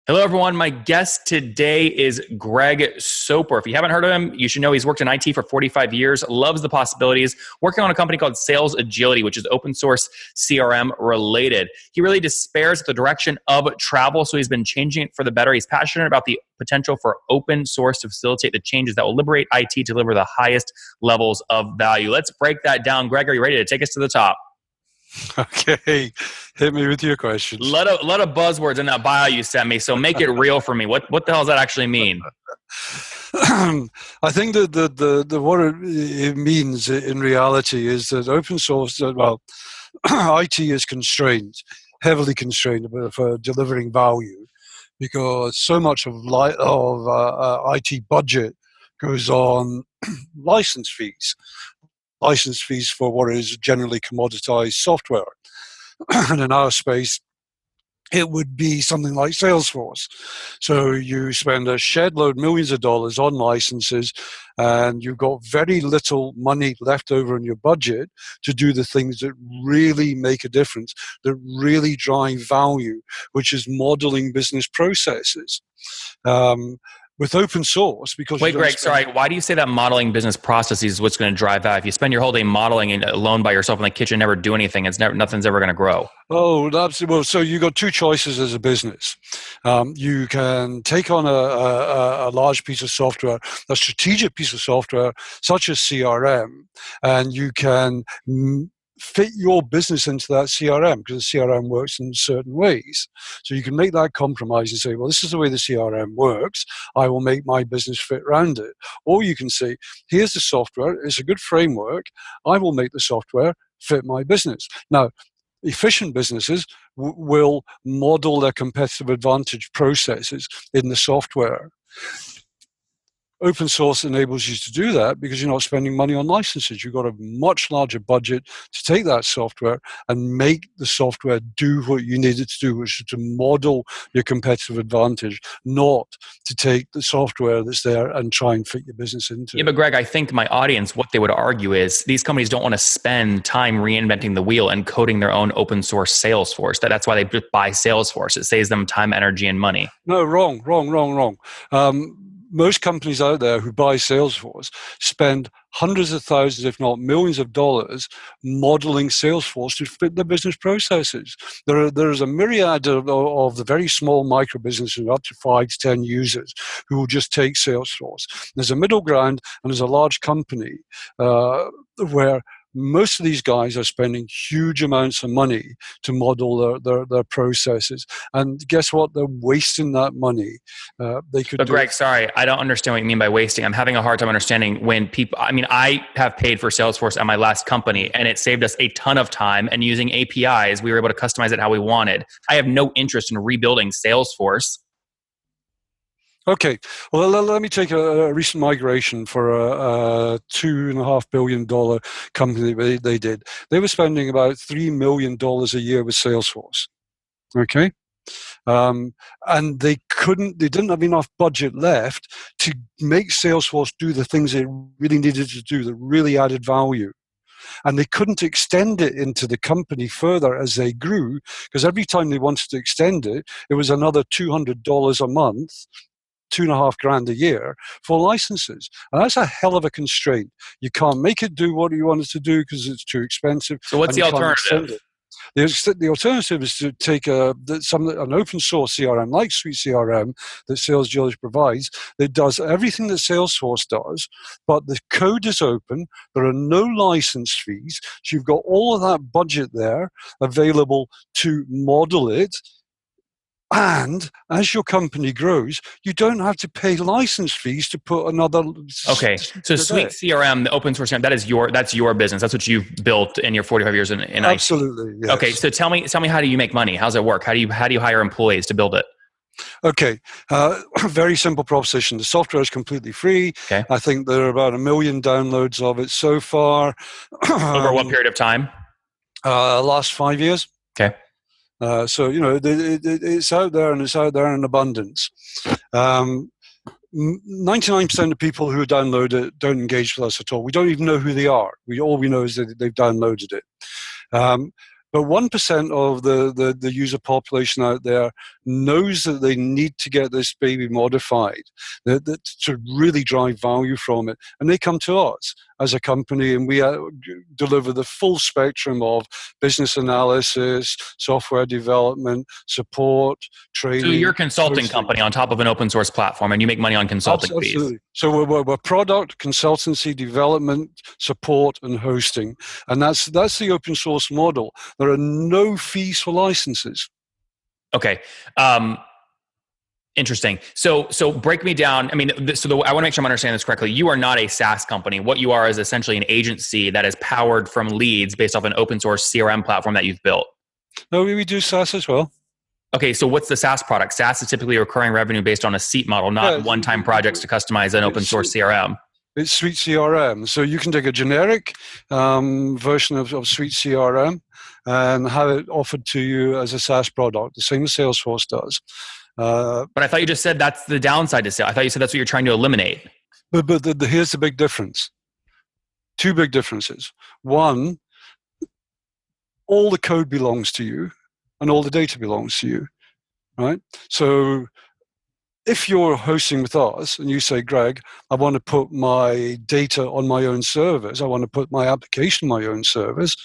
Hello, everyone. My guest today is Greg Soper. If you haven't heard of him, you should know he's worked in IT for 45 years, loves the possibilities, working on a company called Sales Agility, which is open source CRM related. He really despairs at the direction of travel, so he's been changing it for the better. He's passionate about the potential for open source to facilitate the changes that will liberate IT to deliver the highest levels of value. Let's break that down. Greg, are you ready to take us to the top? Okay, hit me with your questions. Lot of buzzwords in that bio you sent me, so make it real for me. What the hell does that actually mean? I think that the what it means in reality is that open source, IT is constrained, heavily constrained for delivering value, because so much of IT budget goes on license fees for what is generally commoditized software. And in our space, it would be something like Salesforce. So you spend a shed load, millions of dollars on licenses, and you've got very little money left over in your budget to do the things that really make a difference, that really drive value, which is modeling business processes. With open source, because wait, Greg, sorry. Why do you say that modeling business processes is what's going to drive that? If you spend your whole day modeling and alone by yourself in the kitchen, never do anything, nothing's ever going to grow. Oh, absolutely. Well, so you got two choices as a business. You can take on a large piece of software, a strategic piece of software, such as CRM, and you can fit your business into that CRM, because the CRM works in certain ways. So you can make that compromise and say, well, this is the way the CRM works. I will make my business fit around it. Or you can say, here's the software. It's a good framework. I will make the software fit my business. Now, efficient businesses will model their competitive advantage processes in the software. Open source enables you to do that because you're not spending money on licenses. You've got a much larger budget to take that software and make the software do what you need it to do, which is to model your competitive advantage, not to take the software that's there and try and fit your business into it. Yeah, but Greg, I think my audience, what they would argue is these companies don't want to spend time reinventing the wheel and coding their own open source Salesforce. That's why they just buy Salesforce. It saves them time, energy, and money. No, wrong. Most companies out there who buy Salesforce spend hundreds of thousands, if not millions of dollars, modeling Salesforce to fit their business processes. There's a myriad of the very small micro businesses, up to 5 to 10 users, who will just take Salesforce. There's a middle ground, and there's a large company where most of these guys are spending huge amounts of money to model their processes. And guess what? They're wasting that money. But Greg, sorry, I don't understand what you mean by wasting. I'm having a hard time understanding when people, I have paid for Salesforce at my last company, and it saved us a ton of time. And using APIs, we were able to customize it how we wanted. I have no interest in rebuilding Salesforce. Okay, well, let me take a recent migration for a $2.5 billion company they did. They were spending about $3 million a year with Salesforce, okay? And they didn't have enough budget left to make Salesforce do the things it really needed to do that really added value. And they couldn't extend it into the company further as they grew, because every time they wanted to extend it, it was another $200 a month, $2,500 a year for licenses. And that's a hell of a constraint. You can't make it do what you want it to do because it's too expensive. So what's the alternative? The alternative is to take an open source CRM like Suite CRM that Sales Agility provides that does everything that Salesforce does, but the code is open. There are no license fees. So you've got all of that budget there available to model it. And as your company grows, you don't have to pay license fees to put another. Okay, so Suite CRM, the open source CRM, that's your business. That's what you've built in your 45 years in IT. Absolutely. Yes. Okay, so tell me, how do you make money? How does it work? How do you hire employees to build it? Okay, very simple proposition. The software is completely free. Okay. I think there are about 1 million downloads of it so far. Over what period of time? Last 5 years. Okay. So, it's out there, and it's out there in abundance. 99% of people who download it don't engage with us at all. We don't even know who they are. All we know is that they've downloaded it. But 1% of the user population out there knows that they need to get this baby modified, that to really drive value from it. And they come to us as a company, and we deliver the full spectrum of business analysis, software development, support, training. So you're a consulting company on top of an open source platform, and you make money on consulting fees. So we're product, consultancy, development, support, and hosting. And that's the open source model. There are no fees for licenses. Okay. Interesting. So break me down. I mean, I want to make sure I'm understanding this correctly. You are not a SaaS company. What you are is essentially an agency that is powered from leads based off an open source CRM platform that you've built. No, we do SaaS as well. Okay, so what's the SaaS product? SaaS is typically recurring revenue based on a seat model, not one-time projects to customize an open source CRM. It's Suite CRM. So you can take a generic version of Suite CRM and have it offered to you as a SaaS product, the same as Salesforce does. But I thought you just said that's the downside to sales. I thought you said that's what you're trying to eliminate. But here's the big difference. Two big differences. One, all the code belongs to you and all the data belongs to you, right? So if you're hosting with us and you say, Greg, I want to put my data on my own servers, I want to put my application on my own servers,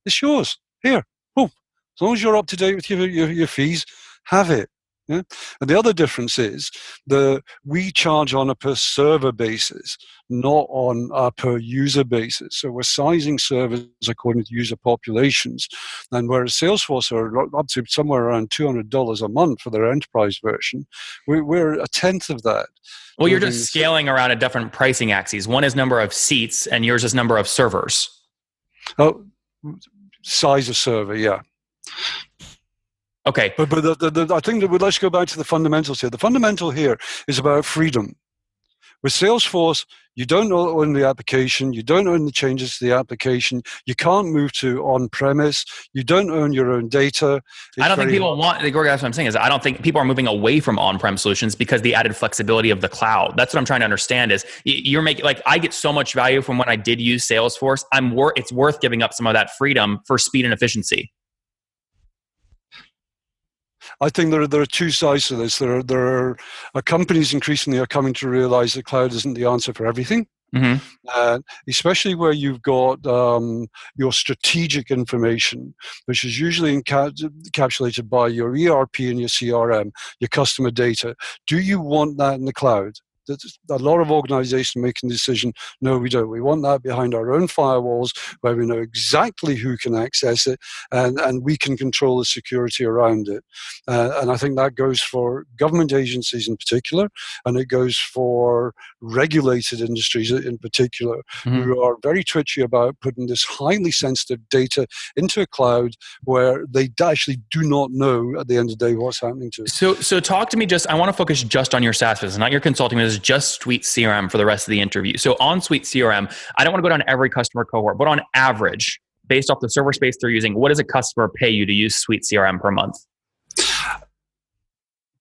it's yours. Here, boom. As long as you're up to date with your fees, have it. Yeah? And the other difference is that we charge on a per server basis, not on a per user basis. So we're sizing servers according to user populations. And whereas Salesforce are up to somewhere around $200 a month for their enterprise version, we're a tenth of that. Well, you're just scaling around a different pricing axes. One is number of seats and yours is number of servers. Oh, size of server, yeah. Okay. But I think that let's go back to the fundamentals here. The fundamental here is about freedom. With Salesforce, you don't own the application. You don't own the changes to the application. You can't move to on-premise. You don't own your own data. I don't think people want, that's what I'm saying is I don't think people are moving away from on-prem solutions because the added flexibility of the cloud. That's what I'm trying to understand is you're making, like, I get so much value from when I did use Salesforce. It's worth giving up some of that freedom for speed and efficiency. I think there are two sides to this. There are companies increasingly are coming to realize that cloud isn't the answer for everything. Mm-hmm. Especially where you've got your strategic information, which is usually encapsulated by your ERP and your CRM, your customer data. Do you want that in the cloud? A lot of organizations making the decision, no, we don't. We want that behind our own firewalls where we know exactly who can access it and we can control the security around it. And I think that goes for government agencies in particular, and it goes for regulated industries in particular, mm-hmm. who are very twitchy about putting this highly sensitive data into a cloud where they actually do not know at the end of the day what's happening to it. So talk to me I want to focus just on your SaaS business, not your consulting business, just Suite CRM for the rest of the interview. So on Suite CRM, I don't want to go down every customer cohort, but on average, based off the server space they're using, what does a customer pay you to use Suite CRM per month?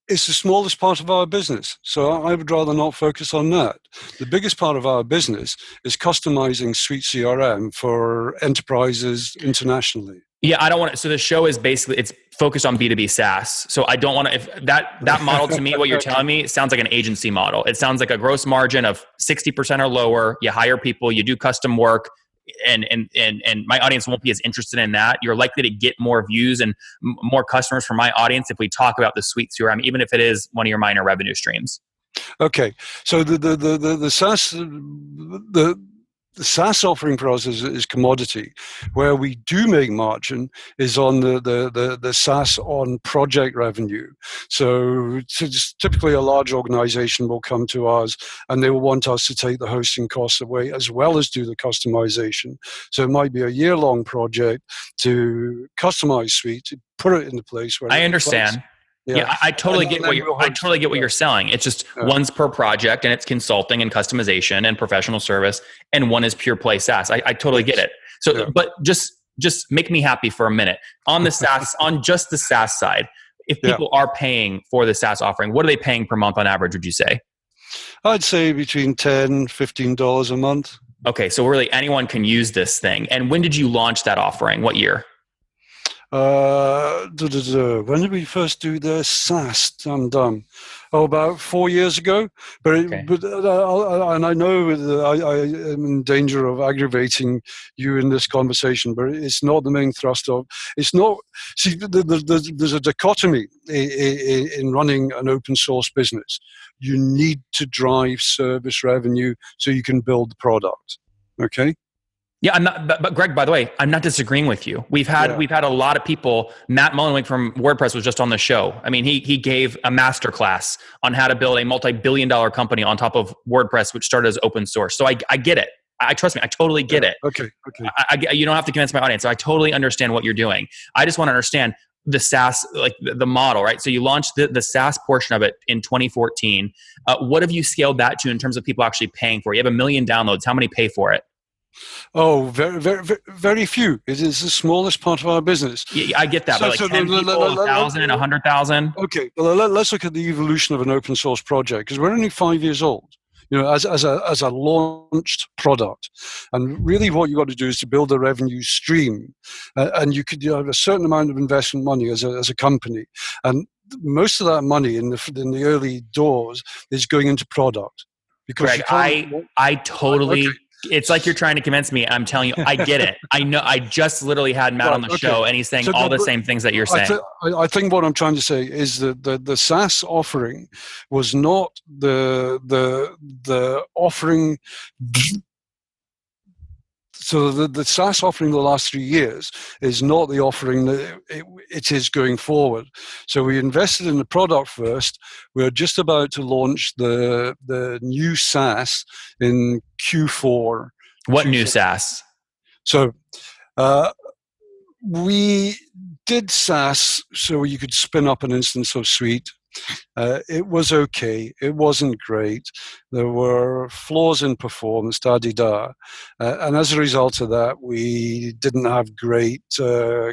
It's the smallest part of our business, so I would rather not focus on that. The biggest part of our business is customizing Suite CRM for enterprises internationally. Yeah, I don't want to. So the show is basically, it's focused on B2B SaaS. So I don't want to, if that model to me, what you're telling me, it sounds like an agency model. It sounds like a gross margin of 60% or lower. You hire people, you do custom work, and my audience won't be as interested in that. You're likely to get more views and more customers from my audience if we talk about the Suite CRM, even if it is one of your minor revenue streams. Okay, so the SaaS, the SaaS offering for us is commodity. Where we do make margin is on the SaaS on project revenue. So typically a large organization will come to us and they will want us to take the hosting costs away as well as do the customization. So it might be a year-long project to customize Suite, to put it into place where I understand. Yeah, I totally get what you're selling. It's just one's per project and it's consulting and customization and professional service, and one is pure play SaaS. I totally get it. So, but just make me happy for a minute on the SaaS, on just the SaaS side. If people are paying for the SaaS offering, what are they paying per month on average, would you say? I'd say between $10, $15 a month. Okay, so really anyone can use this thing. And when did you launch that offering? What year? When did we first do the SaaS? I'm done. Oh, about 4 years ago. But, Okay. and I know that I am in danger of aggravating you in this conversation, but it's not the main thrust of. It's not. See, there's a dichotomy in running an open source business. You need to drive service revenue so you can build the product. Okay. Yeah, I'm not. But Greg, by the way, I'm not disagreeing with you. We've had a lot of people. Matt Mullenweg from WordPress was just on the show. I mean, he gave a masterclass on how to build a multi-billion-dollar company on top of WordPress, which started as open source. So I get it. I trust me. I totally get it. Okay. You don't have to convince my audience. So I totally understand what you're doing. I just want to understand the SaaS, like the model, right? So you launched the SaaS portion of it in 2014. What have you scaled that to in terms of people actually paying for it? You have 1 million downloads. How many pay for it? Oh, very, very, very few. It is the smallest part of our business. Yeah, I get that, but like 10 people, 1,000, 100,000? Okay, well, let's look at the evolution of an open source project, because we're only 5 years old, as a launched product. And really what you've got to do is to build a revenue stream. And you could have a certain amount of investment money as a company. And most of that money in the early doors is going into product. Because Greg, I totally... Okay. It's like you're trying to convince me. I'm telling you, I get it. I know. I just literally had Matt on the show, and he's saying all the same things that you're saying. I think what I'm trying to say is that the SaaS offering was not the offering. So the SaaS offering the last 3 years is not the offering that it is going forward. So we invested in the product first. We're just about to launch the new SaaS in Q4. What new SaaS? So we did SaaS so you could spin up an instance of Suite. It was okay. It wasn't great. There were flaws in performance, da-di-da. And as a result of that, we didn't have great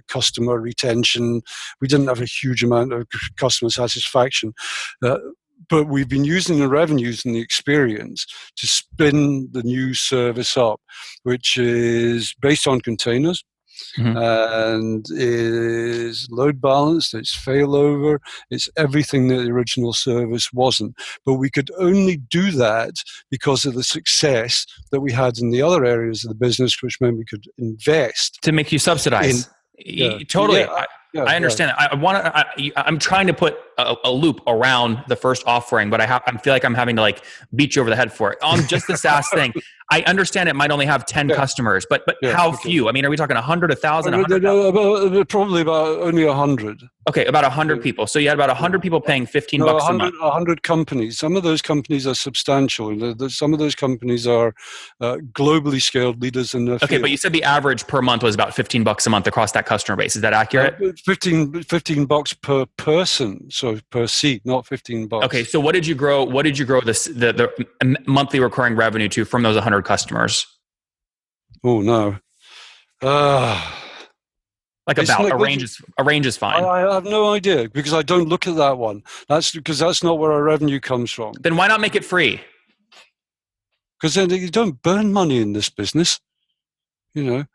customer retention. We didn't have a huge amount of customer satisfaction. But we've been using the revenues and the experience to spin the new service up, which is based on containers. Mm-hmm. And is load balanced, it's failover, it's everything that the original service wasn't. But we could only do that because of the success that we had in the other areas of the business, which meant we could invest. To make you subsidize. Totally. I understand that. I'm trying to put a loop around the first offering, but I feel like I'm having to like beat you over the head for it. On just the SaaS thing, I understand it might only have 10 customers, but how few? I mean, are we talking 100, 1,000, 100? Probably about only 100. Okay, about 100 people. So you had about 100 people paying $15 a month. 100 companies. Some of those companies are substantial. Some of those companies are globally scaled leaders in their field. But you said the average per month was about $15 a month across that customer base. Is that accurate? $15 per person, so per seat, not $15. Okay, so what did you grow? What did you grow the monthly recurring revenue to from those 100 customers? Oh no. A range is fine. I have no idea because I don't look at that one. That's because that's not where our revenue comes from. Then why not make it free? Because then you don't burn money in this business, But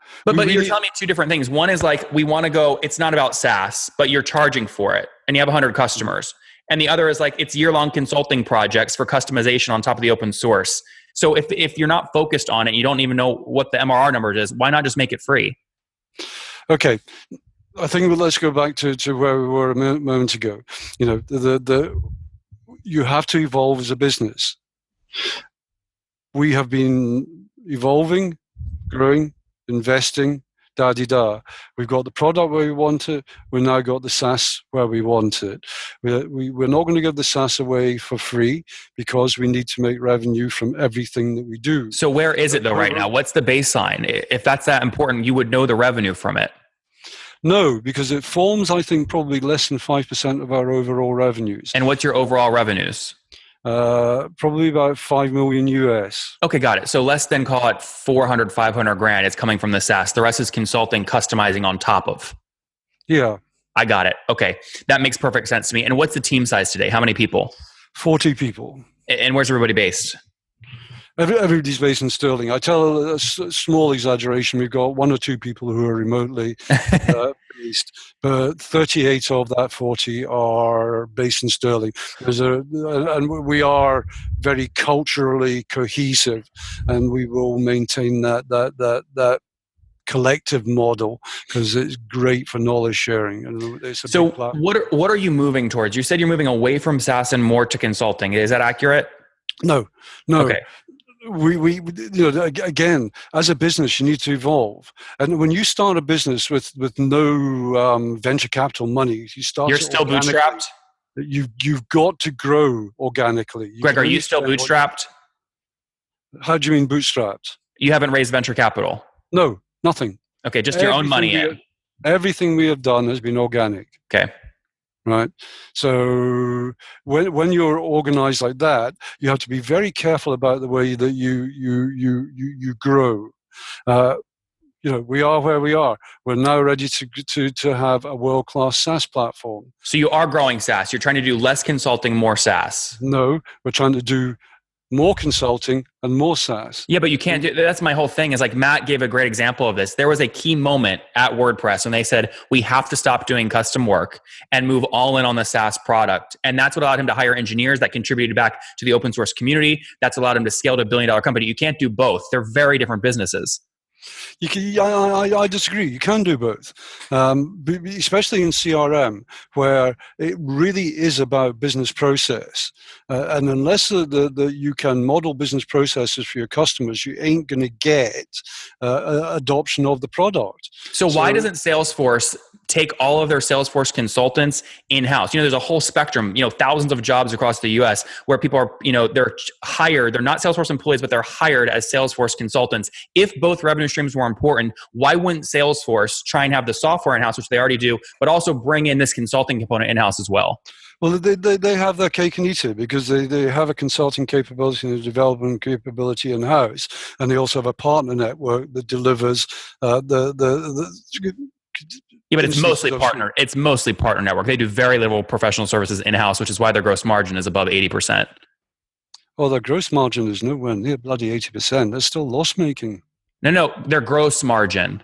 you're telling me two different things. One is like we want to go. It's not about SaaS, but you're charging for it, and you have 100 customers. And the other is like it's year-long consulting projects for customization on top of the open source. So if you're not focused on it, you don't even know what the MRR number is. Why not just make it free? Okay, I think let's go back to where we were a moment ago. You have to evolve as a business. We have been evolving, growing, investing, da-di-da. We've got the product where we want it. We've now got the SaaS where we want it. We're not going to give the SaaS away for free because we need to make revenue from everything that we do. So where is it though right now? What's the baseline? If that's that important, you would know the revenue from it. No, because it forms, I think, probably less than 5% of our overall revenues. And what's your overall revenues? Probably about 5 million US. Okay, got it. So less than, call it 400, 500 grand is coming from the SaaS. The rest is consulting, customizing on top of. Yeah. I got it. Okay. That makes perfect sense to me. And what's the team size today? How many people? 40 people. And where's everybody based? Everybody's based in sterling. I tell a small exaggeration. We've got one or two people who are remotely based, but 38 of that 40 are based in sterling. And we are very culturally cohesive, and we will maintain that collective model because it's great for knowledge sharing. And it's a So big platform. what are you moving towards? You said you're moving away from SaaS and more to consulting. Is that accurate? No. Okay. We again, as a business, you need to evolve. And when you start a business with no venture capital money, You're still bootstrapped? You've got to grow organically. Greg, are you still bootstrapped? How do you mean bootstrapped? You haven't raised venture capital? No, nothing. Okay, just your own money in. Everything we have done has been organic. Okay. Right. So when you're organized like that, you have to be very careful about the way that you grow. We are where we are. We're now ready to have a world-class SaaS platform. So you are growing SaaS. You're trying to do less consulting, more SaaS. No, we're trying to do more consulting and more SaaS. Yeah, but you can't do that's my whole thing is like Matt gave a great example of this. There was a key moment at WordPress when they said, we have to stop doing custom work and move all in on the SaaS product. And that's what allowed him to hire engineers that contributed back to the open source community. That's allowed him to scale to $1 billion company. You can't do both. They're very different businesses. I disagree. You can do both, especially in CRM, where it really is about business process. And unless you can model business processes for your customers, you ain't going to get adoption of the product. So why doesn't Salesforce take all of their Salesforce consultants in-house? There's a whole spectrum, thousands of jobs across the US where people are, they're hired. They're not Salesforce employees, but they're hired as Salesforce consultants. If both revenue streams were important, why wouldn't Salesforce try and have the software in-house, which they already do, but also bring in this consulting component in-house as well? Well, they have their cake and eat it because they have a consulting capability and a development capability in-house, and they also have a partner network that delivers Yeah, but it's mostly partner. It's mostly partner network. They do very little professional services in-house, which is why their gross margin is above 80%. Well, their gross margin is nowhere near bloody 80%. They're still loss-making. No, their gross margin.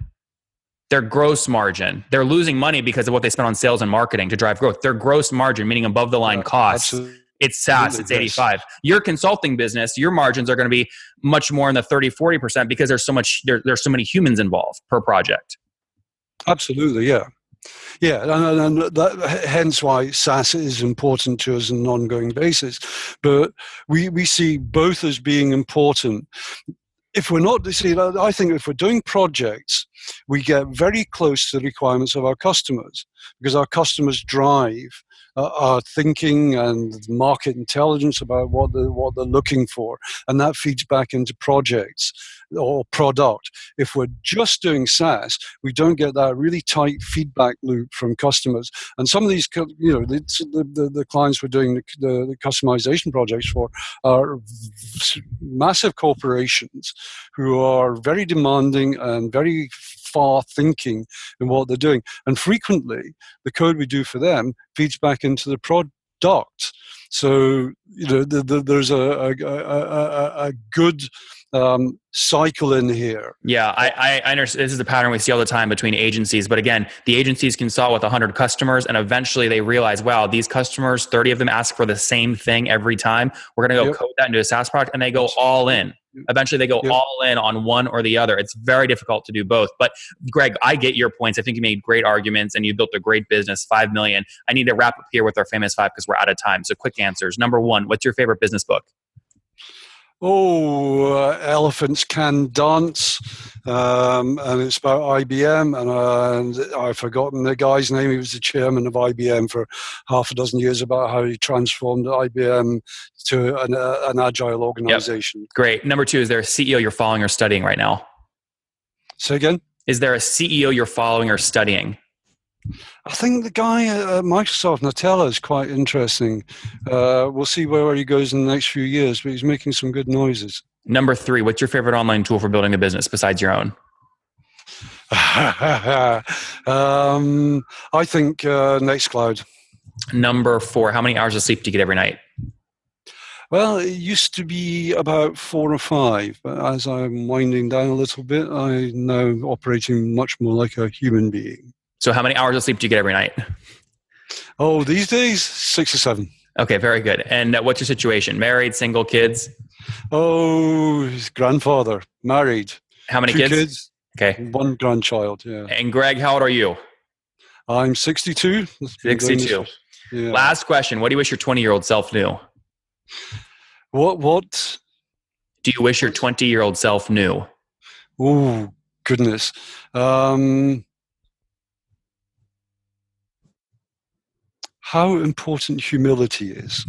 Their gross margin. They're losing money because of what they spend on sales and marketing to drive growth. Their gross margin, meaning above the line costs, absolutely. It's SaaS, it's 85. Your consulting business, your margins are going to be much more in the 30, 40% because there's so many humans involved per project. Absolutely, yeah. Yeah, and hence why SaaS is important to us on an ongoing basis. But we see both as being important. If we're not, I think if we're doing projects, we get very close to the requirements of our customers because our customers drive our thinking and market intelligence about what they're looking for, and that feeds back into projects or product. If we're just doing SaaS, we don't get that really tight feedback loop from customers. And some of these, the clients we're doing the customization projects for are massive corporations who are very demanding and very far thinking in what they're doing. And frequently, the code we do for them feeds back into the product. So there's a good cycle in here. Yeah, I understand. This is the pattern we see all the time between agencies. But again, the agencies consult with 100 customers, and eventually they realize, wow, these customers, 30 of them ask for the same thing every time. We're going to go code that into a SaaS product, and they go all in. Eventually, they go all in on one or the other. It's very difficult to do both. But Greg, I get your points. I think you made great arguments, and you built a great business, 5 million. I need to wrap up here with our famous 5 because we're out of time. So quick answers. Number 1, what's your favorite business book? Elephants Can Dance, and it's about IBM, and I've forgotten the guy's name. He was the chairman of IBM for half a dozen years, about how he transformed IBM to an agile organization. Yep. Great. Number 2, is there a CEO you're following or studying right now? Say again? Is there a CEO you're following or studying? I think the guy at Microsoft, Natella, is quite interesting. We'll see where he goes in the next few years, but he's making some good noises. Number 3, what's your favorite online tool for building a business besides your own? I think Nextcloud. Number 4, how many hours of sleep do you get every night? Well, it used to be about 4 or 5, but as I'm winding down a little bit, I'm now operating much more like a human being. So how many hours of sleep do you get every night? Oh, these days, 6 or 7. Okay, very good. And what's your situation? Married, single, kids? Oh, his grandfather, married, How many 2 kids, Okay. 1 grandchild. Yeah, And Greg, how old are you? I'm 62. Been doing 62. this- Yeah. Last question. What do you wish your 20-year-old self knew? What? Do you wish your 20-year-old self knew? Oh, goodness. How important humility is.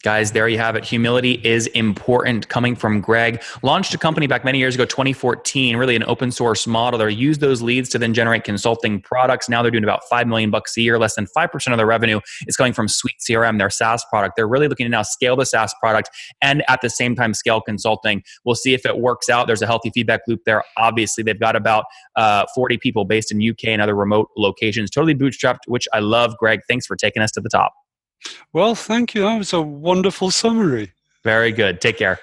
Guys, there you have it. Humility is important. Coming from Greg. Launched a company back many years ago, 2014, really an open source model. They used those leads to then generate consulting products. Now they're doing about $5 million a year. Less than 5% of their revenue is coming from Suite CRM, their SaaS product. They're really looking to now scale the SaaS product and at the same time scale consulting. We'll see if it works out. There's a healthy feedback loop there. Obviously, they've got about 40 people based in UK and other remote locations. Totally bootstrapped, which I love. Greg, thanks for taking us to the top. Well, thank you. That was a wonderful summary. Very good. Take care.